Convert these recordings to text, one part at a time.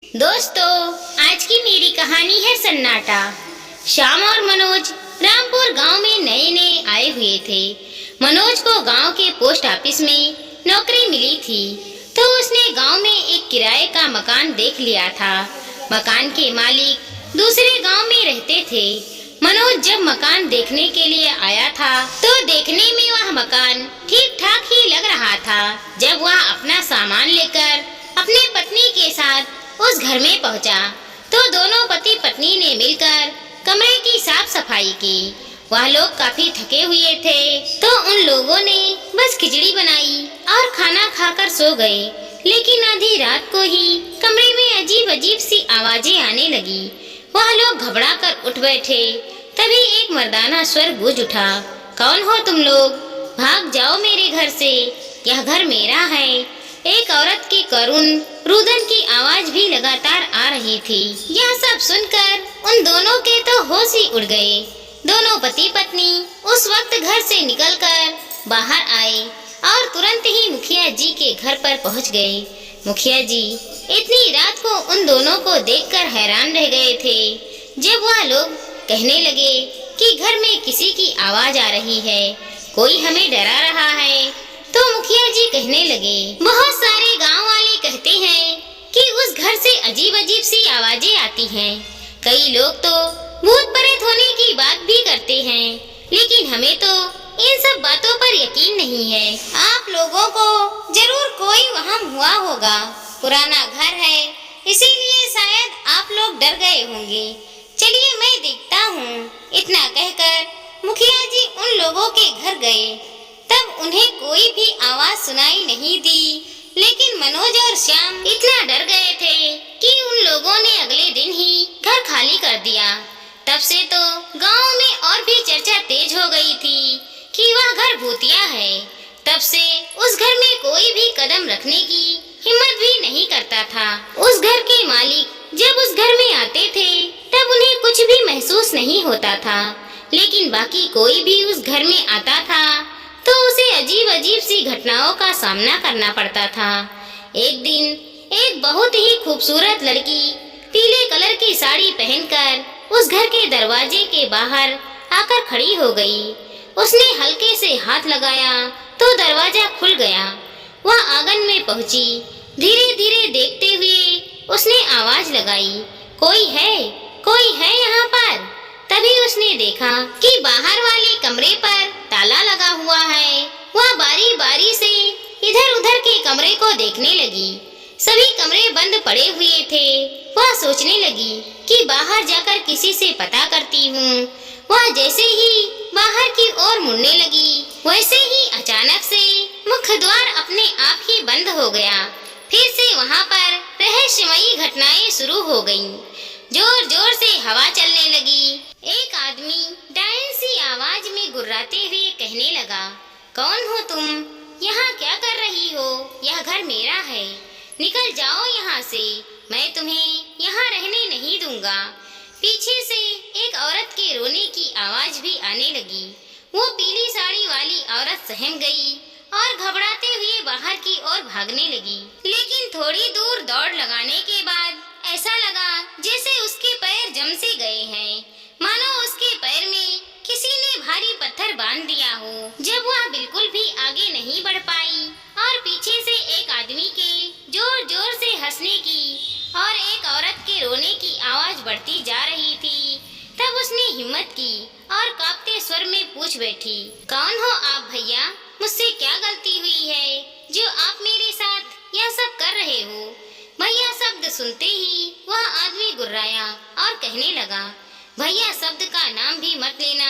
दोस्तों, आज की मेरी कहानी है सन्नाटा। श्याम और मनोज रामपुर गांव में नए नए आए हुए थे। मनोज को गांव के पोस्ट ऑफिस में नौकरी मिली थी, तो उसने गांव में एक किराए का मकान देख लिया था। मकान के मालिक दूसरे गांव में रहते थे। मनोज जब मकान देखने के लिए आया था, तो देखने में वह मकान ठीक ठाक ही लग रहा था। जब वह अपना सामान लेकर अपने पत्नी के साथ उस घर में पहुंचा, तो दोनों पति पत्नी ने मिलकर कमरे की साफ सफाई की। वह लोग काफी थके हुए थे, तो उन लोगों ने बस खिचड़ी बनाई और खाना खाकर सो गए। लेकिन आधी रात को ही कमरे में अजीब अजीब सी आवाजें आने लगी। वह लोग घबरा कर उठ बैठे। तभी एक मर्दाना स्वर गूंज उठा, कौन हो तुम लोग? भाग जाओ मेरे घर से, यह घर मेरा है। एक औरत की करुण रुदन की आवाज भी लगातार आ रही थी। यह सब सुनकर उन दोनों के तो होश ही उड़ गए। दोनों पति पत्नी उस वक्त घर से निकलकर बाहर आए और तुरंत ही मुखिया जी के घर पर पहुंच गए। मुखिया जी इतनी रात को उन दोनों को देखकर हैरान रह गए थे। जब वह लोग कहने लगे कि घर में किसी की आवाज आ रही है, कोई हमें डरा रहा है, तो मुखिया जी कहने लगे, बहुत सारे गांव वाले कहते हैं कि उस घर से अजीब अजीब सी आवाजें आती हैं। कई लोग तो भूत प्रेत होने की बात भी करते हैं, लेकिन हमें तो इन सब बातों पर यकीन नहीं है। आप लोगों को जरूर कोई वहम हुआ होगा। पुराना घर है, इसीलिए शायद आप लोग डर गए होंगे। चलिए मैं देखता हूँ। इतना कहकर मुखिया जी उन लोगों के घर गए। तब उन्हें कोई भी आवाज सुनाई नहीं दी, लेकिन मनोज और श्याम इतना डर गए थे कि उन लोगों ने अगले दिन ही घर खाली कर दिया। तब से तो गांव में और भी चर्चा तेज हो गई थी कि वह घर भूतिया है। तब से उस घर में कोई भी कदम रखने की हिम्मत भी नहीं करता था। उस घर के मालिक जब उस घर में आते थे, तब उन्हें कुछ भी महसूस नहीं होता था, लेकिन बाकी कोई भी उस घर में आता था तो उसे अजीब अजीब सी घटनाओं का सामना करना पड़ता था। एक दिन एक बहुत ही खूबसूरत लड़की पीले कलर की साड़ी पहनकर उस घर के दरवाजे के बाहर आकर खड़ी हो गई। उसने हल्के से हाथ लगाया तो दरवाजा खुल गया। वह आंगन में पहुंची। धीरे धीरे देखते हुए उसने आवाज लगाई, कोई है यहाँ पर? तभी उसने देखा कि बाहर वाले कमरे पर ताला लगा हुआ है। वह बारी बारी से इधर उधर के कमरे को देखने लगी। सभी कमरे बंद पड़े हुए थे। वह सोचने लगी कि बाहर जाकर किसी से पता करती हूँ। वह जैसे ही बाहर की ओर मुड़ने लगी, वैसे ही अचानक से मुख्य द्वार अपने आप ही बंद हो गया। फिर से वहाँ पर रहस्यमयी घटनाएं शुरू हो गईं। जोर जोर से हवा चलने लगी। एक आदमी डायन सी आवाज में गुर्राते हुए कहने लगा, कौन हो तुम? यहाँ क्या कर रही हो? यह घर मेरा है, निकल जाओ यहाँ से, मैं तुम्हें यहाँ रहने नहीं दूंगा। पीछे से एक औरत के रोने की आवाज भी आने लगी। वो पीली साड़ी वाली औरत सहम गई और घबराते हुए बाहर की ओर भागने लगी। लेकिन थोड़ी दूर दौड़ लगाने के बाद ऐसा लगा जैसे उसके पैर जम से गए हैं, मानो उसके पैर में किसी ने भारी पत्थर बांध दिया हो। जब वह बिल्कुल भी आगे नहीं बढ़ पाई और पीछे से एक आदमी के जोर जोर से हंसने की और एक औरत के रोने की आवाज बढ़ती जा रही थी, तब उसने हिम्मत की और कांपते स्वर में पूछ बैठी, कौन हो आप भैया? मुझसे क्या गलती हुई है जो आप मेरे साथ यह सब कर रहे हो? भैया शब्द सुनते ही वह आदमी गुर्राया और कहने लगा, भैया शब्द का नाम भी मत लेना,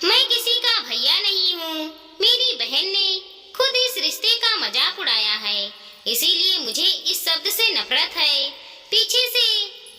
मैं किसी का भैया नहीं हूँ। मेरी बहन ने खुद इस रिश्ते का मजाक उड़ाया है, इसीलिए मुझे इस शब्द से नफरत है। पीछे से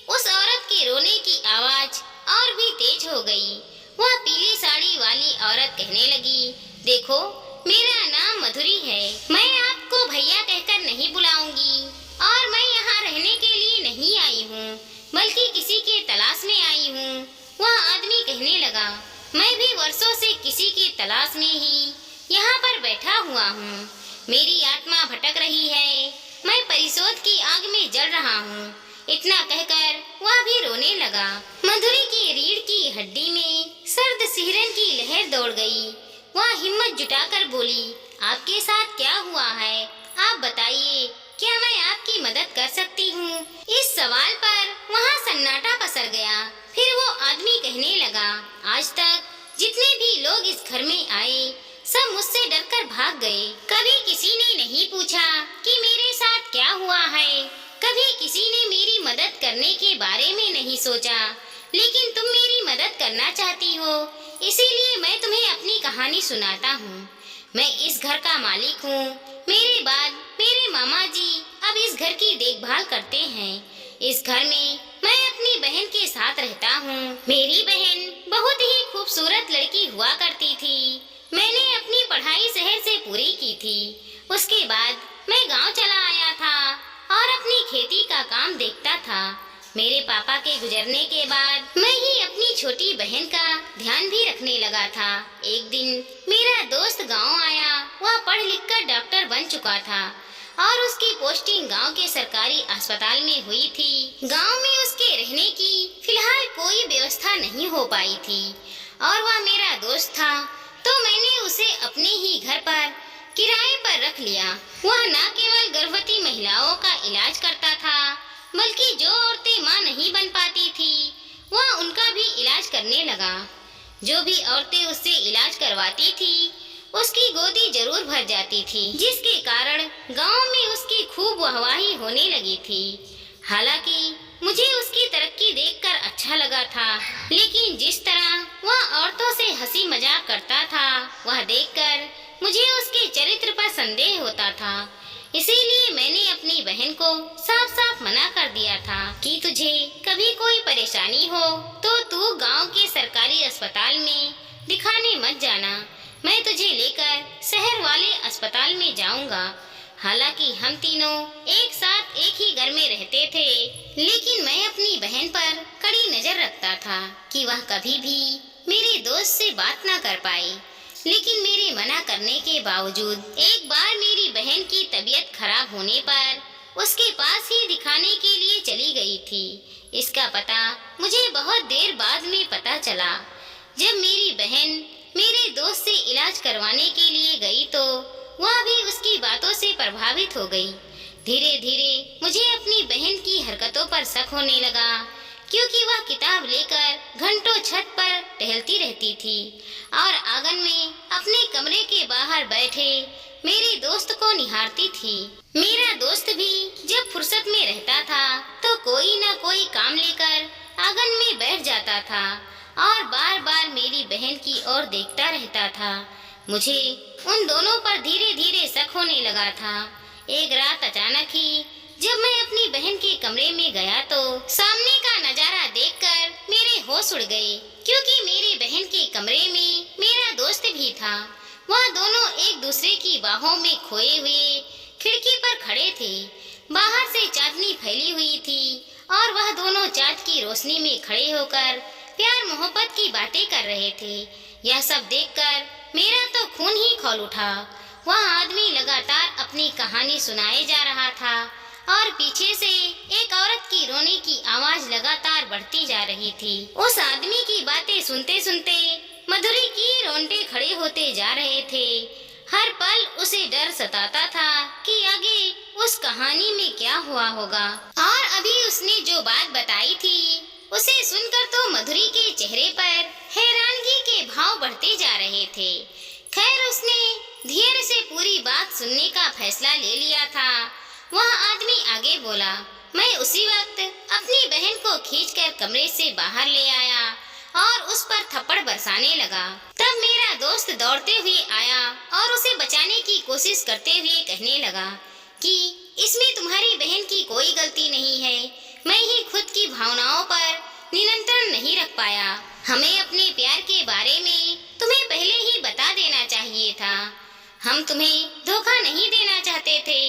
उस औरत के रोने की आवाज और भी तेज हो गई। वह पीली साड़ी वाली औरत कहने लगी, देखो मेरा नाम मधुरी है, मैं आपको भैया कहकर नहीं बुलाऊंगी और मैं यहाँ रहने के लिए नहीं आई हूँ, बल्कि किसी के तलाश में आई हूँ। वह आदमी कहने लगा, मैं भी वर्षों से किसी की तलाश में ही यहाँ पर बैठा हुआ हूँ। मेरी आत्मा भटक रही है, मैं परिशोध की आग में जल रहा हूँ। इतना कहकर वह भी रोने लगा। मधुरी की रीढ़ की हड्डी में सर्द सिहरन की लहर दौड़ गई। वह हिम्मत जुटाकर बोली, आपके साथ क्या हुआ है? आप बताइए, क्या मैं आपकी मदद कर सकती हूँ? इस सवाल पर वहाँ सन्नाटा पसर गया। फिर वो आदमी कहने लगा, आज तक जितने भी लोग इस घर में आए सब मुझसे डरकर भाग गए। कभी किसी ने नहीं पूछा कि मेरे साथ क्या हुआ है। कभी किसी ने मेरी मदद करने के बारे में नहीं सोचा। लेकिन तुम मेरी मदद करना चाहती हो, इसीलिए मैं तुम्हें अपनी कहानी सुनाता हूँ। मैं इस घर का मालिक हूँ। मेरे बाद मेरे मामा जी अब इस घर की देखभाल करते हैं। इस घर में मैं अपनी बहन के साथ रहता हूँ। मेरी बहन बहुत ही खूबसूरत लड़की हुआ करती थी। मैंने अपनी पढ़ाई शहर से पूरी की थी। उसके बाद मैं गांव चला आया था और अपनी खेती का काम देखता था। मेरे पापा के गुजरने के बाद मैं ही अपनी छोटी बहन का ध्यान भी रखने लगा था। एक दिन मेरा दोस्त गांव आया। वह पढ़ लिख कर डॉक्टर बन चुका था और उसकी पोस्टिंग गांव के सरकारी अस्पताल में हुई थी। गांव में उसके रहने की फिलहाल कोई व्यवस्था नहीं हो पाई थी और वह मेरा दोस्त था, तो मैंने उसे अपने ही घर पर किराए पर रख लिया। वह न केवल गर्भवती महिलाओं का इलाज करता था, बल्कि जो औरतें मां नहीं बन पाती थी वह उनका भी इलाज करने लगा। जो भी औरतें उससे इलाज करवाती थी उसकी गोदी जरूर भर जाती थी, जिसके कारण गांव में उसकी खूब वाहवाही होने लगी थी। हालांकि मुझे उसकी तरक्की देखकर अच्छा लगा था, लेकिन जिस तरह वह औरतों से हंसी मजाक करता था वह देखकर मुझे उसके चरित्र पर संदेह होता था। इसीलिए मैंने अपनी बहन को साफ साफ मना कर दिया था कि तुझे कभी कोई परेशानी हो तो तू गांव के सरकारी अस्पताल में दिखाने मत जाना। मैं तुझे लेकर शहर वाले अस्पताल में जाऊंगा। हालांकि हम तीनों एक साथ एक ही घर में रहते थे, लेकिन मैं अपनी बहन पर कड़ी नजर रखता था कि वह कभी भी मेरे दोस्त से बात ना कर पाए। लेकिन मेरे मना करने के बावजूद एक बार मेरी बहन की तबीयत खराब होने पर उसके पास ही दिखाने के लिए चली गई थी। इसका पता मुझे बहुत देर बाद में पता चला। जब मेरी बहन मेरे दोस्त से इलाज करवाने के लिए गई तो वह भी उसकी बातों से प्रभावित हो गई। धीरे धीरे मुझे अपनी बहन की हरकतों पर शक होने लगा, क्योंकि वह किताब लेकर घंटों छत पर टहलती रहती थी और आंगन में अपने कमरे के बाहर बैठे मेरे दोस्त को निहारती थी। मेरा दोस्त भी जब फुर्सत में रहता था तो कोई न कोई काम लेकर आंगन में बैठ जाता था और बार बार मेरी बहन की ओर देखता रहता था। मुझे उन दोनों पर धीरे धीरे शक होने लगा था। एक रात अचानक ही जब मैं अपनी बहन के कमरे में गया तो सामने का नजारा देखकर मेरे होश उड़ गए, क्योंकि मेरी बहन के कमरे में मेरा दोस्त भी था। वह दोनों एक दूसरे की बाहों में खोए हुए खिड़की पर खड़े थे। बाहर से चांदनी फैली हुई थी और वह दोनों चाँद की रोशनी में खड़े होकर प्यार मोहब्बत की बातें कर रहे थे। यह सब देखकर मेरा तो खून ही खौल उठा। वह आदमी लगातार अपनी कहानी सुनाए जा रहा था और पीछे से एक औरत की रोने की आवाज लगातार बढ़ती जा रही थी। उस आदमी की बातें सुनते सुनते मधुरी की रोंगटे खड़े होते जा रहे थे। हर पल उसे डर सताता था कि आगे उस कहानी में क्या हुआ होगा। और अभी उसने जो बात बताई थी उसे सुनकर तो मधुरी के चेहरे पर हैरानगी के भाव बढ़ते जा रहे थे। खैर, उसने धैर्य से पूरी बात सुनने का फैसला ले लिया था। वह आदमी आगे बोला, मैं उसी वक्त अपनी बहन को खींचकर कमरे से बाहर ले आया और उस पर थप्पड़ बरसाने लगा। तब मेरा दोस्त दौड़ते हुए आया और उसे बचाने की कोशिश करते हुए कहने लगा कि इसमें तुम्हारी बहन की कोई गलती नहीं है। मैं ही खुद की भावनाओं पर नियंत्रण नहीं रख पाया। हमें अपने प्यार के बारे में तुम्हें पहले ही बता देना चाहिए था। हम तुम्हें धोखा नहीं देना चाहते थे,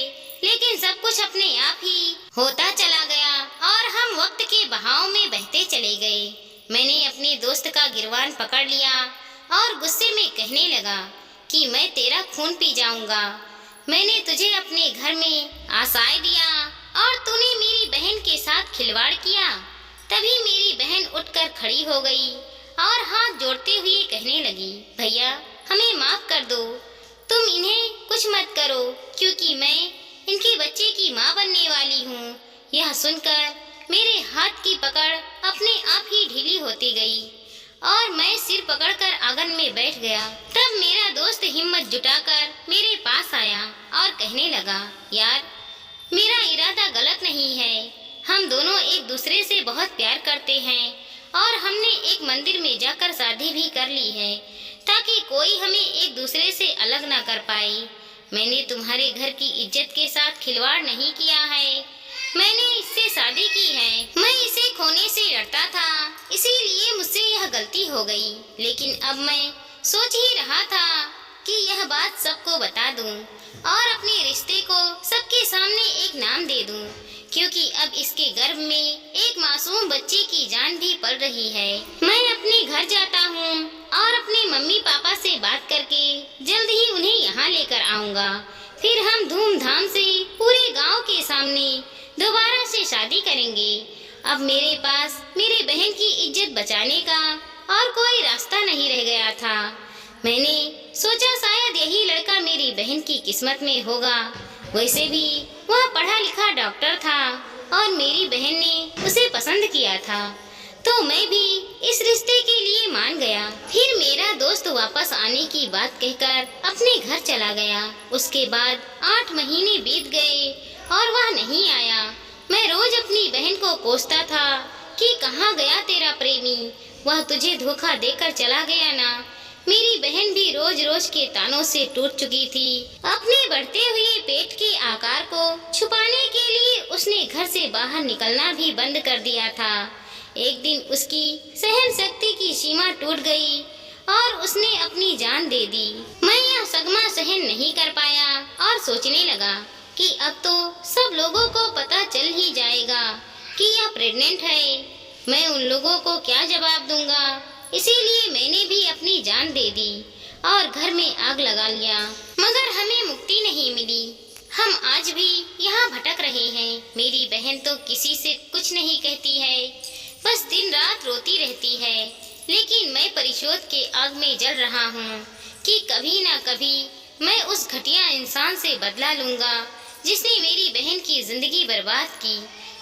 लेकिन सब कुछ अपने आप ही होता चला गया और हम वक्त के बहाव में बहते चले गए। मैंने अपने दोस्त का गिरबान पकड़ लिया और गुस्से में कहने लगा कि मैं तेरा खून पी जाऊंगा। मैंने तुझे अपने घर में आश्रय दिया और तूने मेरी बहन के साथ खिलवाड़ किया। तभी मेरी बहन उठकर खड़ी हो गई और हाथ जोड़ते हुए कहने लगी, भैया हमें माफ कर दो, तुम इन्हें कुछ मत करो क्योंकि मैं इनके बच्चे की माँ बनने वाली हूँ। यह सुनकर मेरे हाथ की पकड़ अपने आप ही ढीली होती गई और मैं सिर पकड़कर आंगन में बैठ गया। तब मेरा दोस्त हिम्मत जुटाकर मेरे पास आया और कहने लगा, यार मेरा इरादा गलत नहीं है, हम दोनों एक दूसरे से बहुत प्यार करते हैं और हमने एक मंदिर में जाकर शादी भी कर ली है ताकि कोई हमें एक दूसरे से अलग ना कर पाए। मैंने तुम्हारे घर की इज्जत के साथ खिलवाड़ नहीं किया है, मैंने इससे शादी की है। मैं इसे खोने से डरता था, इसीलिए मुझसे यह गलती हो गई। लेकिन अब मैं सोच ही रहा था कि यह बात सबको बता दूं और अपने रिश्ते को सबके सामने एक नाम दे दूं, क्योंकि अब इसके गर्भ में एक मासूम बच्चे की जान भी पल रही है। मैं अपने घर जाता हूँ और अपने मम्मी पापा से बात करके जल्द ही उन्हें यहाँ लेकर आऊँगा। फिर हम धूमधाम से पूरे गांव के सामने दोबारा से शादी करेंगे। अब मेरे पास मेरे बहन की इज्जत बचाने का और कोई रास्ता नहीं रह गया था। मैंने सोचा शायद यही लड़का मेरी बहन की किस्मत में होगा। वैसे भी वह पढ़ा लिखा डॉक्टर था और मेरी बहन ने उसे पसंद किया था, तो मैं भी इस रिश्ते के लिए मान गया। फिर मेरा दोस्त वापस आने की बात कहकर अपने घर चला गया। उसके बाद 8 महीने बीत गए और वह नहीं आया। मैं रोज अपनी बहन को कोसता था कि कहाँ गया तेरा प्रेमी, वह तुझे धोखा देकर चला गया ना। मेरी बहन भी रोज रोज के तानों से टूट चुकी थी। अपने बढ़ते हुए पेट के आकार को छुपाने के लिए उसने घर से बाहर निकलना भी बंद कर दिया था। एक दिन उसकी सहन शक्ति की सीमा टूट गई और उसने अपनी जान दे दी। मैं यह सदमा सहन नहीं कर पाया और सोचने लगा कि अब तो सब लोगों को पता चल ही जाएगा कि यह प्रेग्नेंट है। मैं उन लोगों को क्या जवाब दूंगा, इसीलिए मैंने भी अपनी जान दे दी और घर में आग लगा लिया। मगर हमें मुक्ति नहीं मिली, हम आज भी यहाँ भटक रहे हैं। मेरी बहन तो किसी से कुछ नहीं कहती है, बस दिन रात रोती रहती है। लेकिन मैं परिशोध के आग में जल रहा हूँ कि कभी ना कभी मैं उस घटिया इंसान से बदला लूंगा जिसने मेरी बहन की जिंदगी बर्बाद की।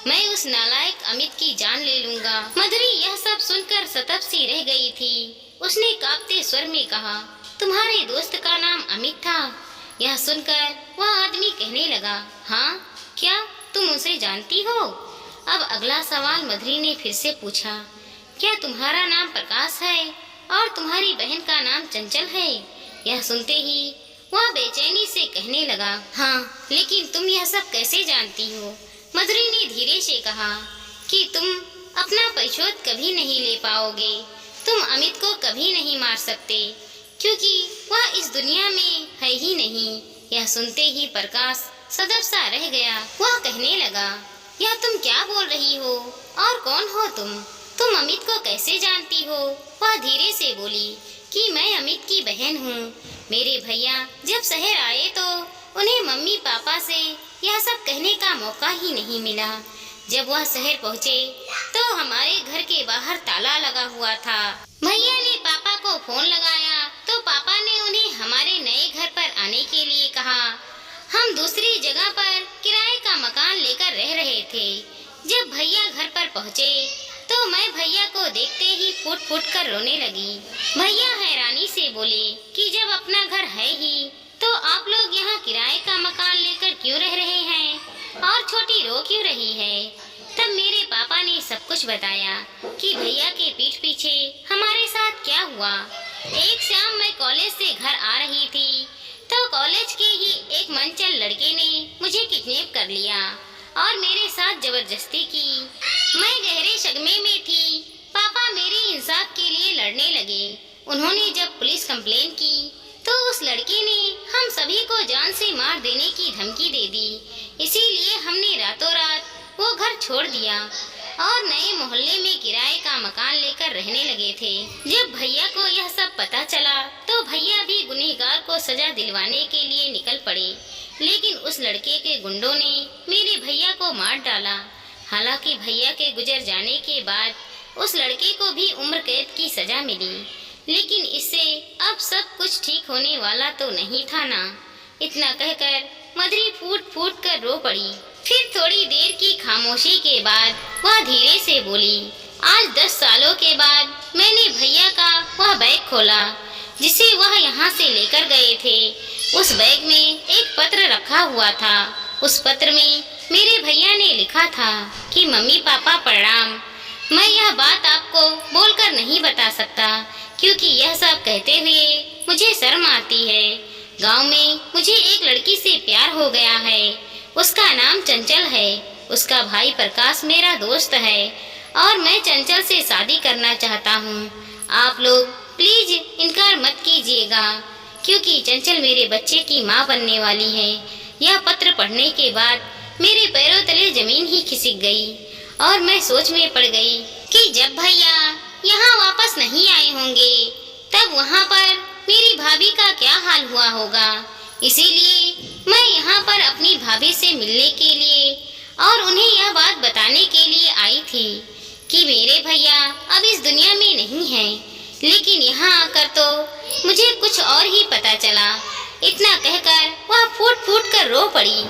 मैं उस नालायक अमित की जान ले लूंगा। मधुरी यह सब सुनकर सतब सी रह गई थी। उसने कांपते स्वर में कहा, तुम्हारे दोस्त का नाम अमित था? यह सुनकर वह आदमी कहने लगा, हाँ, क्या तुम उसे जानती हो? अब अगला सवाल मधुरी ने फिर से पूछा, क्या तुम्हारा नाम प्रकाश है और तुम्हारी बहन का नाम चंचल है? यह सुनते ही वह बेचैनी से कहने लगा, हाँ, लेकिन तुम यह सब कैसे जानती हो? मधुरी ने धीरे से कहा कि तुम अपना परिशोध कभी नहीं ले पाओगे, तुम अमित को कभी नहीं मार सकते क्योंकि वह इस दुनिया में है ही नहीं। यह सुनते ही प्रकाश सदब सा रह गया। वह कहने लगा, यह तुम क्या बोल रही हो और कौन हो तुम अमित को कैसे जानती हो? वह धीरे से बोली कि मैं अमित की बहन हूँ। मेरे भैया जब शहर आए तो उन्हें मम्मी पापा से यह सब कहने का मौका ही नहीं मिला। जब वह शहर पहुँचे तो हमारे घर के बाहर ताला लगा हुआ था। भैया ने पापा को फोन लगाया तो पापा ने उन्हें हमारे नए घर पर आने के लिए कहा। हम दूसरी जगह पर किराए का मकान लेकर रह रहे थे। जब भैया घर पर पहुँचे तो मैं भैया को देखते ही फूट फूट कर रोने लगी। भैया हैरानी से बोले कि जब अपना घर है ही तो आप लोग यहाँ किराए का मकान लेकर क्यों रह रहे हैं और छोटी रो क्यों रही है? तब मेरे पापा ने सब कुछ बताया कि भैया के पीठ पीछे हमारे साथ क्या हुआ। एक शाम मैं कॉलेज से घर आ रही थी तो कॉलेज के ही एक मनचल लड़के ने मुझे किडनैप कर लिया और मेरे साथ जबरदस्ती की। मैं गहरे सदमे में थी। पापा मेरे इंसाफ के लिए लड़ने लगे। उन्होंने जब पुलिस कंप्लेन की तो उस लड़के ने हम सभी को जान से मार देने की धमकी दे दी। इसीलिए हमने रातों रात वो घर छोड़ दिया और नए मोहल्ले में किराए का मकान लेकर रहने लगे थे। जब भैया को यह सब पता चला तो भैया भी गुनहगार को सजा दिलवाने के लिए निकल पड़े। लेकिन उस लड़के के गुंडों ने मेरे भैया को मार डाला। हालांकि भैया के गुजर जाने के बाद उस लड़के को भी उम्र कैद की सजा मिली, लेकिन इससे अब सब कुछ ठीक होने वाला तो नहीं था ना। इतना कहकर मधुरी फूट फूट कर रो पड़ी। फिर थोड़ी देर की खामोशी के बाद वह धीरे से बोली, आज 10 सालों के बाद मैंने भैया का वह बैग खोला जिसे वह यहाँ से लेकर गए थे। उस बैग में एक पत्र रखा हुआ था। उस पत्र में मेरे भैया ने लिखा था कि मम्मी पापा प्रणाम। मैं यह बात आपको बोलकर नहीं बता सकता क्योंकि यह सब कहते हुए मुझे शर्म आती है। गांव में मुझे एक लड़की से प्यार हो गया है। उसका नाम चंचल है। उसका भाई प्रकाश मेरा दोस्त है और मैं चंचल से शादी करना चाहता हूँ। आप लोग प्लीज इनकार मत कीजिएगा क्योंकि चंचल मेरे बच्चे की माँ बनने वाली है। यह पत्र पढ़ने के बाद मेरे पैरों तले जमीन ही खिसक गई और मैं सोच में पड़ गई कि जब भैया यहाँ वापस नहीं आए होंगे तब वहाँ पर मेरी भाभी का क्या हाल हुआ होगा। इसीलिए मैं यहाँ पर अपनी भाभी से मिलने के लिए और उन्हें यह बात बताने के लिए आई थी कि मेरे भैया अब इस दुनिया में नहीं हैं। लेकिन यहाँ आकर तो मुझे कुछ और ही पता चला। इतना कहकर वह फूट फूट कर रो पड़ी।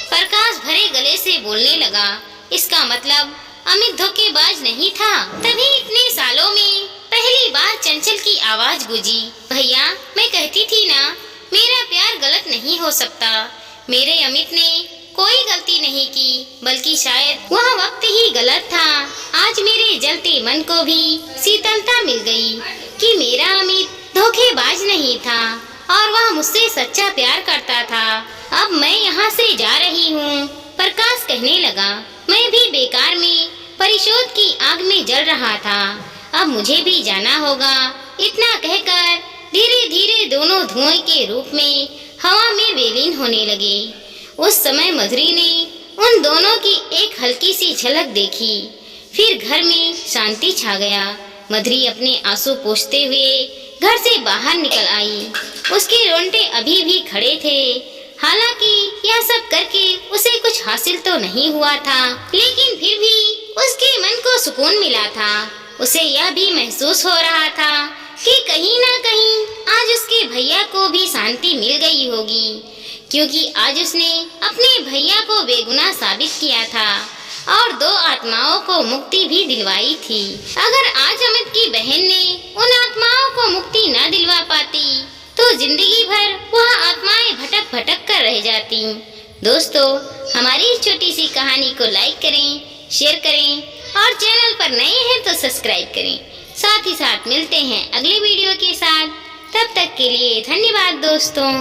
प्रकाश भरे गले से बोलने लगा, इसका मतलब अमित धोखेबाज नहीं था। तभी इतने सालों में पहली बार चंचल की आवाज गूंजी, भैया मैं कहती थी ना मेरा प्यार गलत नहीं हो सकता। मेरे अमित ने कोई गलती नहीं की, बल्कि शायद वह वक्त ही गलत था। आज मेरे जलते मन को भी शीतलता मिल गई कि मेरा अमित धोखेबाज नहीं था और वह मुझसे सच्चा प्यार करता था। अब मैं यहाँ से जा रही हूँ, प्रकाश कहने लगा। मैं भी बेकार में परिशोध की आग में जल रहा था। अब मुझे भी जाना होगा। इतना कहकर धीरे धीरे दोनों धुएं के रूप में हवा में विलीन होने लगे। उस समय मधुरी ने उन दोनों की एक हल्की सी झलक देखी। फिर घर में शांति छा गया। मधुरी अपने आंसू पोंछते हुए घर से बाहर निकल आई। उसके रोंगटे अभी भी खड़े थे। हालांकि यह सब करके उसे कुछ हासिल तो नहीं हुआ था, लेकिन फिर भी उसके मन को सुकून मिला था। उसे यह भी महसूस हो रहा था कि कहीं ना कहीं आज उसके भैया को भी शांति मिल गई होगी, क्योंकि आज उसने अपने भैया को बेगुनाह साबित किया था और 2 आत्माओं को मुक्ति भी दिलवाई थी। अगर आज अमित की बहन ने उन आत्माओं को मुक्ति न दिलवा पाती तो जिंदगी भर वह आत्माएं भटक भटक कर रह जाती। दोस्तों, हमारी इस छोटी सी कहानी को लाइक करें, शेयर करें और चैनल पर नए हैं तो सब्सक्राइब करें। साथ ही साथ मिलते हैं अगले वीडियो के साथ। तब तक के लिए धन्यवाद दोस्तों।